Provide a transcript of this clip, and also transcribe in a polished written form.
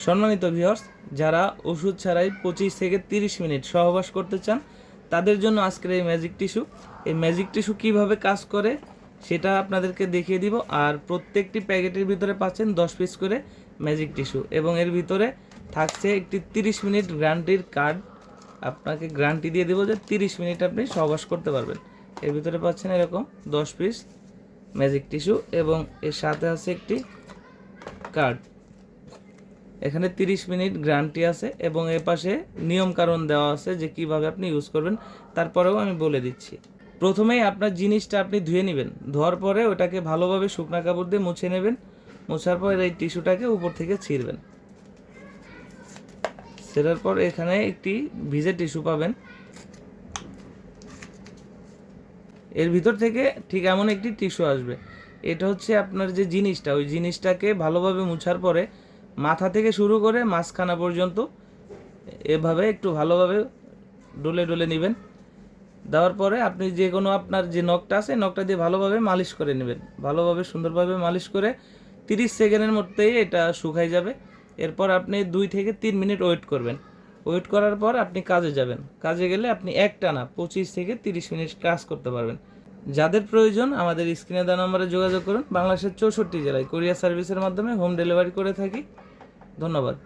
সম্মানিত ভিউয়ার্স, যারা ওষুধ ছাড়াই 25 থেকে 30 মিনিট সহবাস করতে চান তাদের জন্য আজকের এই ম্যাজিক টিস্যু। এই ম্যাজিক টিস্যু কীভাবে কাজ করে সেটা আপনাদেরকে দেখিয়ে দিব। আর প্রত্যেকটি প্যাকেটের ভিতরে পাচ্ছেন 10 পিস করে ম্যাজিক টিস্যু এবং এর ভিতরে থাকছে একটি 30 মিনিট গ্যারান্টির কার্ড। আপনাকে গ্যারান্টি দিয়ে দেবো যে 30 মিনিট আপনি সহবাস করতে পারবেন। এর ভিতরে পাচ্ছেন এরকম 10 পিস ম্যাজিক টিস্যু এবং এর সাথে আছে একটি কার্ড। এখানে 30 মিনিট গ্যারান্টি আছে এবং এর পাশে নিয়মকানুন দেওয়া আছে যে কিভাবে আপনি ইউজ করবেন। তারপরেও আমি বলে দিচ্ছি। প্রথমেই আপনার জিনিসটা আপনি ধুয়ে নেবেন। ধোয়ার পরে ওটাকে ভালোভাবে শুকনা কাপড় দিয়ে মুছে নেবেন। মোছার পর এই টিস্যুটাকে উপর থেকে ছিঁড়বেন। ছেড়ার পর এখানে একটি ভিজে টিস্যু পাবেন। এর ভিতর থেকে ঠিক এমন একটি টিস্যু আসবে। এটা হচ্ছে আপনার যে জিনিসটা, ওই জিনিসটাকে ভালোভাবে মুছার পরে মাথা থেকে শুরু করে মাঝখানা পর্যন্ত এভাবে একটু ভালোভাবে ডলে ডলে নেবেন। দেওয়ার পরে আপনি যে কোনো আপনার যে নখটা আছে নখটা দিয়ে ভালোভাবে মালিশ করে নেবেন। ভালোভাবে সুন্দরভাবে মালিশ করে 30 সেকেন্ডের মধ্যেই এটা শুকাই যাবে। এরপর আপনি 2 থেকে 3 মিনিট ওয়েট করবেন। ওয়েট করার পর আপনি কাজে যাবেন। কাজে গেলে আপনি একটানা 25 থেকে 30 মিনিট কাজ করতে পারবেন। যাদের প্রয়োজন আমাদের স্ক্রিনে দেওয়া নম্বরে যোগাযোগ করুন। বাংলাদেশের 64 জেলায় কুরিয়ার সার্ভিসের মাধ্যমে হোম ডেলিভারি করে থাকি। ধন্যবাদ।